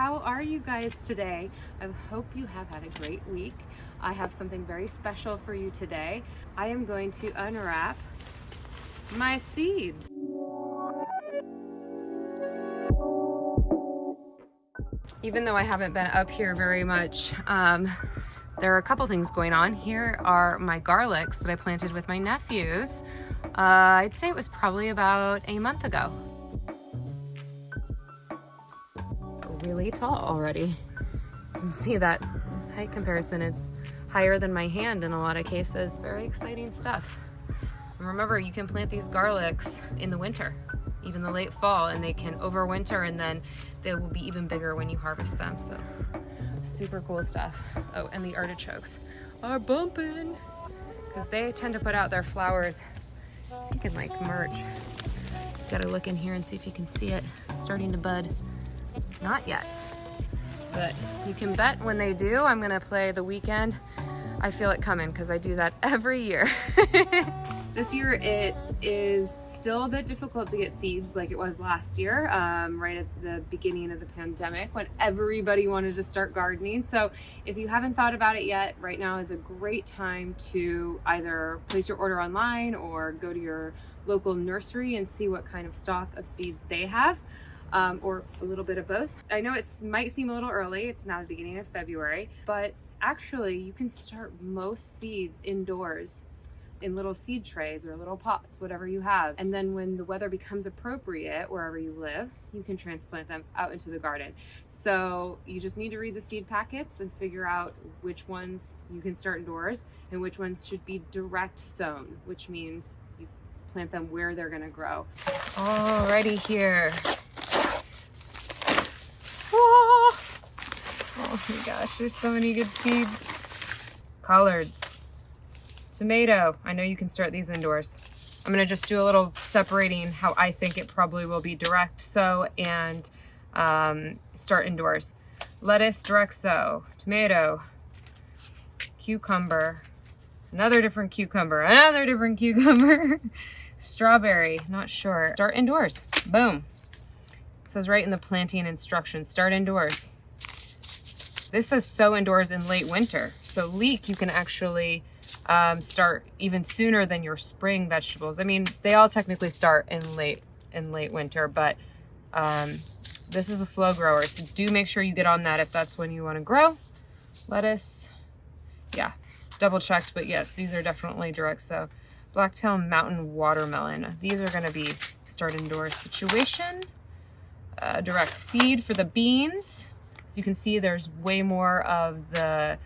how are you guys today? I hope you have had a great week. I have something very special for you today. I am going to unwrap my seeds. Even though I haven't been up here very much, there are a couple things going on. Here are my garlics that I planted with my nephews. I'd say it was probably about a month ago. Really tall already. You can see that height comparison. It's higher than my hand in a lot of cases. Very exciting stuff. And remember, you can plant these garlics in the winter, even the late fall, and they can overwinter, and then they will be even bigger when you harvest them. So super cool stuff. Oh, and the artichokes are bumping because they tend to put out their flowers, I think, in like March. Gotta look in here and see if you can see it starting to bud. Not yet, but you can bet when they do, I'm gonna play The Weekend. I feel it coming because I do that every year. This year it is still a bit difficult to get seeds like it was last year, right at the beginning of the pandemic when everybody wanted to start gardening. So if you haven't thought about it yet, right now is a great time to either place your order online or go to your local nursery and see what kind of stock of seeds they have. Or a little bit of both. I know it might seem a little early, it's now the beginning of February, but actually you can start most seeds indoors in little seed trays or little pots, whatever you have. And then when the weather becomes appropriate wherever you live, you can transplant them out into the garden. So you just need to read the seed packets and figure out which ones you can start indoors and which ones should be direct sown, which means you plant them where they're gonna grow. Alrighty here. Oh my gosh, there's so many good seeds. Collards, tomato. I know you can start these indoors. I'm gonna just do a little separating how I think it probably will be direct sow and start indoors. Lettuce, direct sow. Tomato, cucumber, another different cucumber, another different cucumber. Strawberry, not sure. Start indoors, boom. It says right in the planting instructions, start indoors. This says sow indoors in late winter. So leek, you can actually start even sooner than your spring vegetables. I mean, they all technically start in late winter, but this is a slow grower. So do make sure you get on that if that's when you want to grow. Lettuce, yeah, double checked, but yes, these are definitely direct sow. Blacktail mountain watermelon. These are going to be start indoors situation. Direct seed for the beans. As you can see, there's way more of the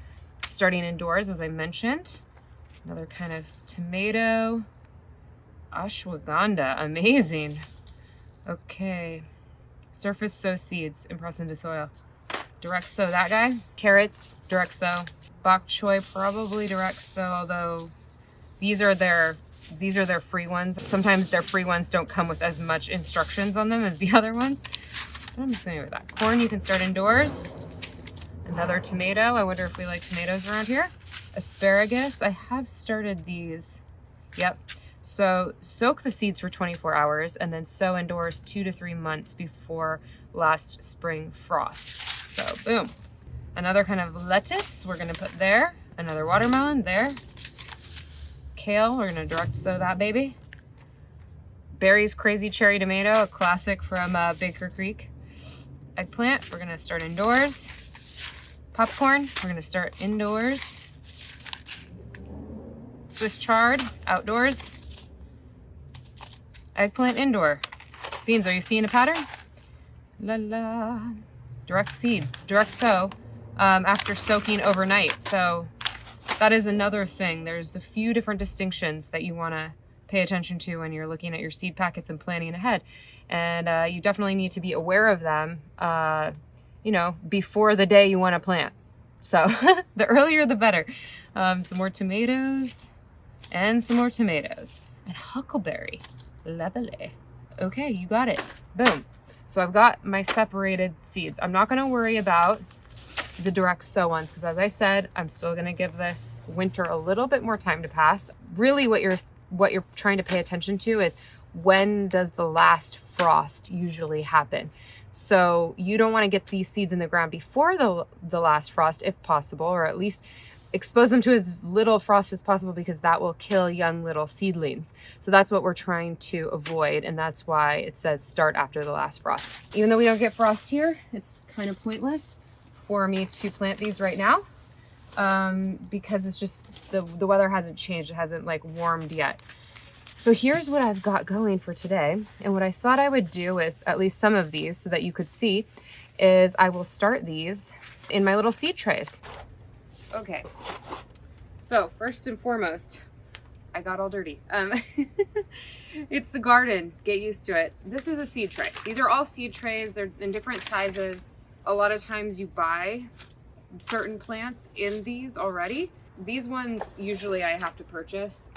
starting indoors, as I mentioned. Another kind of tomato. Ashwagandha, amazing. Okay. Surface sow seeds, impress into soil. Direct sow that guy. Carrots, direct sow. Bok choy, probably direct sow, although these are their free ones. Sometimes their free ones don't come with as much instructions on them as the other ones. But I'm just gonna go with that. Corn, you can start indoors. Another tomato. I wonder if we like tomatoes around here. Asparagus, I have started these. Yep. So soak the seeds for 24 hours and then sow indoors 2 to 3 months before last spring frost. So boom. Another kind of lettuce we're gonna put there. Another watermelon there. Kale, we're gonna direct sow that baby. Barry's Crazy Cherry Tomato, a classic from Baker Creek. Eggplant, we're gonna start indoors. Popcorn, we're gonna start indoors. Swiss chard, outdoors. Eggplant, indoor. Beans, are you seeing a pattern? La la. Direct seed, direct sow after soaking overnight. So that is another thing. There's a few different distinctions that you wanna pay attention to when you're looking at your seed packets and planning ahead. And you definitely need to be aware of them, you know, before the day you want to plant. So the earlier the better. Some more tomatoes and some more tomatoes. And huckleberry, lovely. Okay, you got it, boom. So I've got my separated seeds. I'm not gonna worry about the direct sow ones because, as I said, I'm still gonna give this winter a little bit more time to pass. Really what you're trying to pay attention to is when does the last frost usually happen. So you don't want to get these seeds in the ground before the last frost if possible, or at least expose them to as little frost as possible, because that will kill young little seedlings. So that's what we're trying to avoid, and that's why it says start after the last frost. Even though we don't get frost here, it's kind of pointless for me to plant these right now, because it's just the weather hasn't changed. It hasn't like warmed yet. So here's what I've got going for today. And what I thought I would do with at least some of these so that you could see is I will start these in my little seed trays. Okay, so first and foremost, I got all dirty. It's the garden, get used to it. This is a seed tray. These are all seed trays. They're in different sizes. A lot of times you buy certain plants in these already. These ones usually I have to purchase.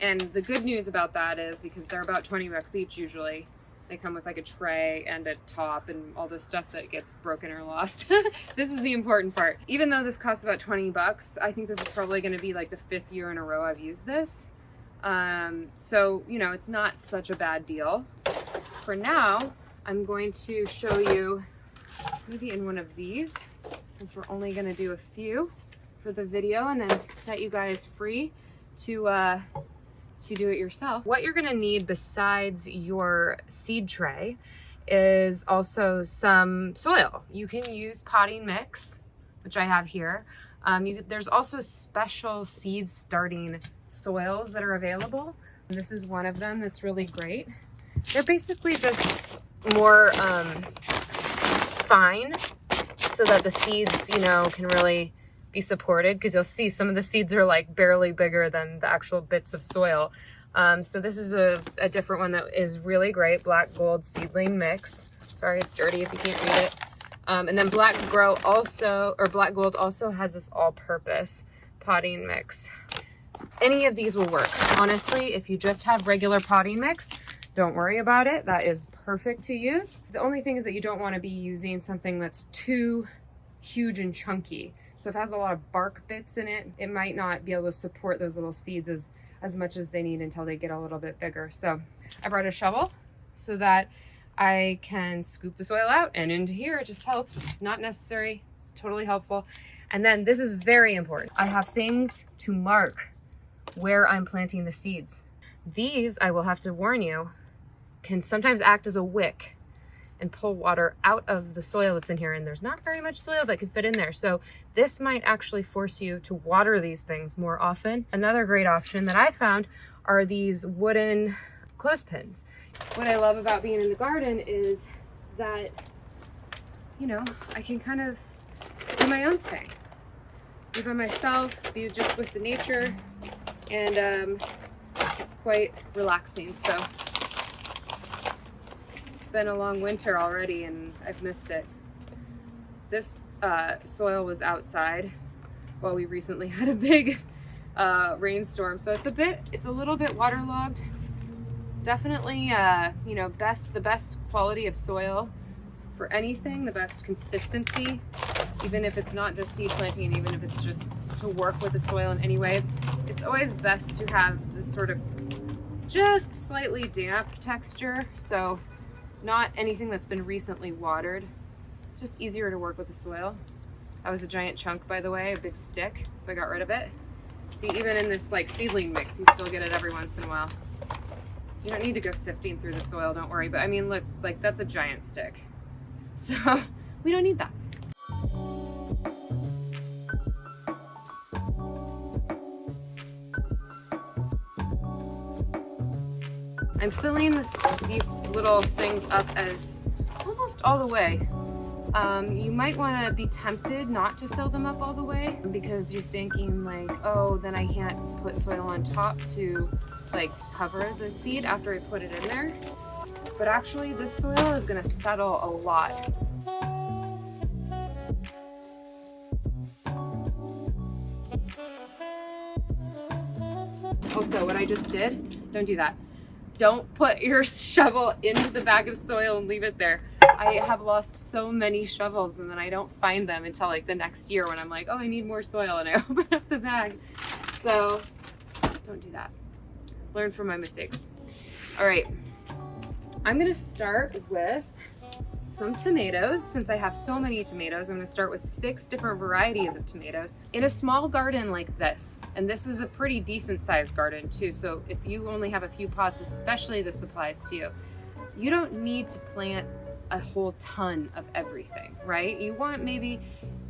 And the good news about that is because they're about 20 bucks each usually, they come with like a tray and a top and all this stuff that gets broken or lost. This is the important part. Even though this costs about 20 bucks, I think this is probably going to be like the 5th year in a row I've used this. So, you know, it's not such a bad deal. For now, I'm going to show you maybe in one of these, since we're only going to do a few for the video, and then set you guys free to do it yourself. What you're gonna need besides your seed tray is also some soil. You can use potting mix, which I have here. There's also special seed starting soils that are available. And this is one of them that's really great. They're basically just more fine so that the seeds, you know, can really be supported, because you'll see some of the seeds are like barely bigger than the actual bits of soil. So this is a different one that is really great, black gold seedling mix. Sorry, it's dirty if you can't read it. And then black gold also has this all-purpose potting mix. Any of these will work. Honestly, if you just have regular potting mix, don't worry about it. That is perfect to use. The only thing is that you don't want to be using something that's too huge and chunky. So if it has a lot of bark bits in it, it might not be able to support those little seeds as much as they need until they get a little bit bigger. So I brought a shovel so that I can scoop the soil out and into here. It just helps. Not necessary, totally helpful. And then this is very important. I have things to mark where I'm planting the seeds. These, I will have to warn you, can sometimes act as a wick and pull water out of the soil that's in here, and there's not very much soil that can fit in there. So this might actually force you to water these things more often. Another great option that I found are these wooden clothespins. What I love about being in the garden is that, you know, I can kind of do my own thing. Be by myself, be just with the nature, and it's quite relaxing. So it's been a long winter already and I've missed it. This soil was outside while we recently had a big rainstorm, so it's a little bit waterlogged. Definitely, you know, the best quality of soil for anything, the best consistency, even if it's not just seed planting, even if it's just to work with the soil in any way. It's always best to have this sort of just slightly damp texture, so not anything that's been recently watered. Just easier to work with the soil. That was a giant chunk, by the way, a big stick, so I got rid of it. See, even in this like seedling mix, you still get it every once in a while. You don't need to go sifting through the soil, don't worry. But I mean, look, like that's a giant stick. So we don't need that. I'm filling these little things up as almost all the way. You might want to be tempted not to fill them up all the way, because you're thinking like, oh, then I can't put soil on top to like cover the seed after I put it in there. But actually this soil is going to settle a lot. Also, what I just did, don't do that. Don't put your shovel into the bag of soil and leave it there. I have lost so many shovels and then I don't find them until like the next year when I'm like, oh, I need more soil, and I open up the bag. So don't do that. Learn from my mistakes. All right, I'm gonna start with some tomatoes. Since I have so many tomatoes, I'm gonna start with 6 different varieties of tomatoes in a small garden like this. And this is a pretty decent sized garden too. So if you only have a few pots, especially this applies to you, you don't need to plant a whole ton of everything, right? You want maybe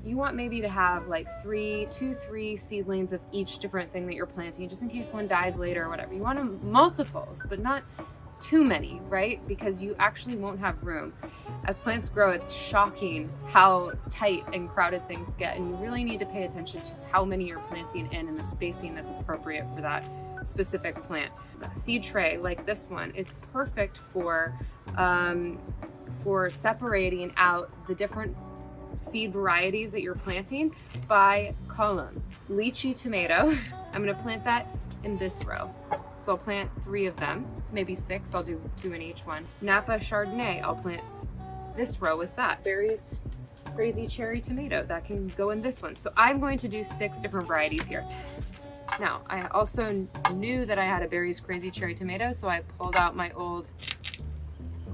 to have like 3 seedlings of each different thing that you're planting, just in case one dies later or whatever. You want them multiples, but not too many, right? Because you actually won't have room. As plants grow, it's shocking how tight and crowded things get, and you really need to pay attention to how many you're planting in and the spacing that's appropriate for that specific plant. A seed tray like this one is perfect for separating out the different seed varieties that you're planting by column. Lychee tomato, I'm gonna plant that in this row. So I'll plant 3 of them, maybe 6, I'll do 2 in each one. Napa Chardonnay, I'll plant this row with that. Berries Crazy Cherry Tomato, that can go in this one. So I'm going to do 6 different varieties here. Now, I also knew that I had a Berries Crazy Cherry Tomato, so I pulled out my old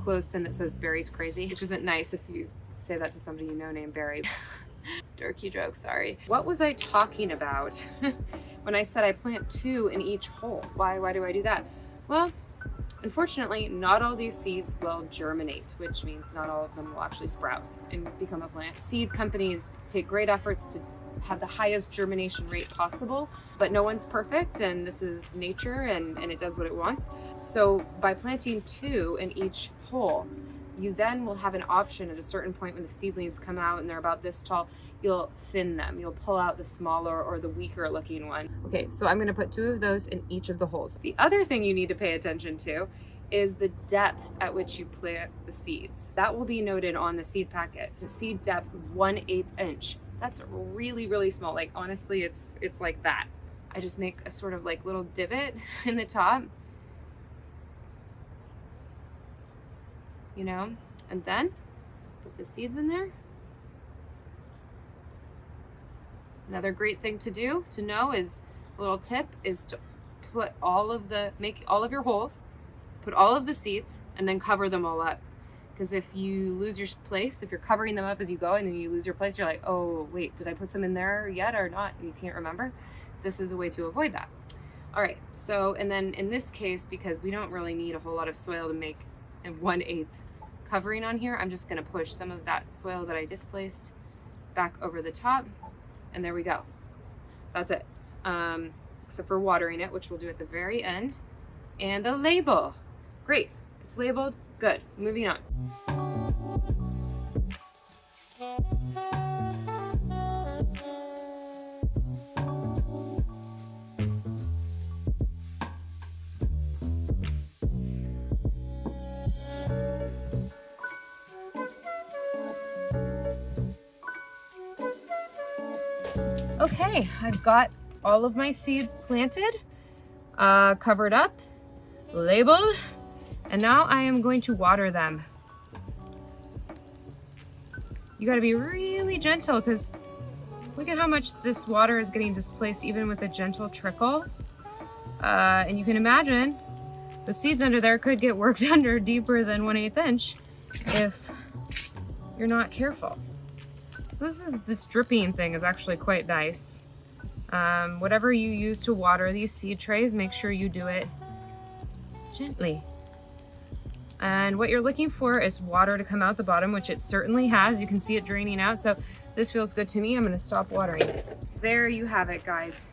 clothespin that says Berries Crazy, which isn't nice if you say that to somebody you know named Barry. Dirty joke, sorry. What was I talking about when I said I plant 2 in each hole? Why do I do that? Well, unfortunately, not all these seeds will germinate, which means not all of them will actually sprout and become a plant. Seed companies take great efforts to have the highest germination rate possible, but no one's perfect, and this is nature, and it does what it wants. So by planting 2 in each hole, you then will have an option at a certain point when the seedlings come out and they're about this tall, you'll thin them. You'll pull out the smaller or the weaker looking one. Okay, so I'm gonna put 2 of those in each of the holes. The other thing you need to pay attention to is the depth at which you plant the seeds. That will be noted on the seed packet. The seed depth, 1/8 inch. That's really, really small. Like honestly, it's like that. I just make a sort of like little divot in the top, you know, and then put the seeds in there. Another great thing to know is, a little tip is to put make all of your holes, put all of the seeds, and then cover them all up. Because if you lose your place, if you're covering them up as you go and then you lose your place, you're like, oh wait, did I put some in there yet or not? And you can't remember. This is a way to avoid that. All right, so, and then in this case, because we don't really need a whole lot of soil to make a 1/8 covering on here, I'm just gonna push some of that soil that I displaced back over the top, and there we go. That's it. Except for watering it, which we'll do at the very end. And the label. Great, it's labeled, good, moving on. Okay, I've got all of my seeds planted, covered up, labeled, and now I am going to water them. You gotta be really gentle because look at how much this water is getting displaced even with a gentle trickle. And you can imagine the seeds under there could get worked under deeper than 1/8 inch if you're not careful. So this dripping thing is actually quite nice. Whatever you use to water these seed trays, make sure you do it gently. And what you're looking for is water to come out the bottom, which it certainly has. You can see it draining out, so this feels good to me. I'm gonna stop watering. There you have it, guys.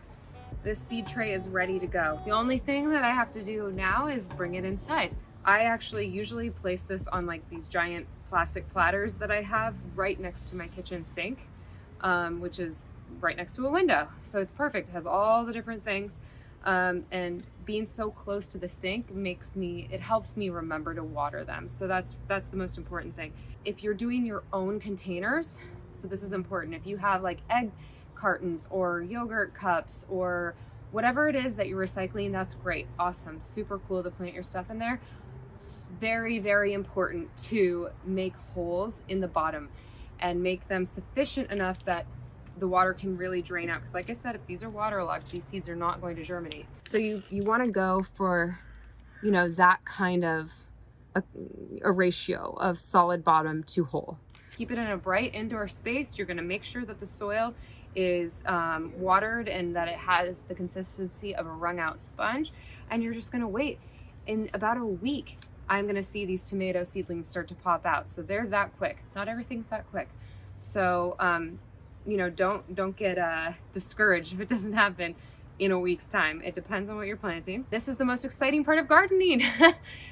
This seed tray is ready to go. The only thing that I have to do now is bring it inside. I actually usually place this on like these giant plastic platters that I have right next to my kitchen sink, which is right next to a window. So it's perfect, it has all the different things. And being so close to the sink it helps me remember to water them. So that's the most important thing. If you're doing your own containers, so this is important, if you have like egg cartons or yogurt cups or whatever it is that you're recycling, that's great, awesome, super cool to plant your stuff in there. It's very, very important to make holes in the bottom and make them sufficient enough that the water can really drain out. Because like I said, if these are waterlogged, these seeds are not going to germinate. So you want to go for, you know, that kind of a ratio of solid bottom to whole. Keep it in a bright indoor space. You're going to make sure that the soil is watered and that it has the consistency of a wrung out sponge. And you're just going to wait. In about a week, I'm going to see these tomato seedlings start to pop out. So they're that quick. Not everything's that quick. So, you know, don't get discouraged if it doesn't happen in a week's time. It depends on what you're planting. This is the most exciting part of gardening.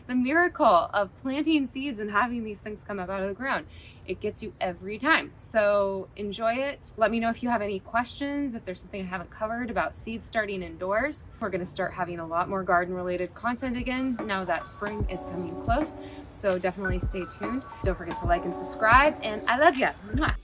The miracle of planting seeds and having these things come up out of the ground. It gets you every time. So enjoy it. Let me know if you have any questions, if there's something I haven't covered about seed starting indoors. We're gonna start having a lot more garden related content again now that spring is coming close. So definitely stay tuned. Don't forget to like and subscribe, and I love you. Mwah.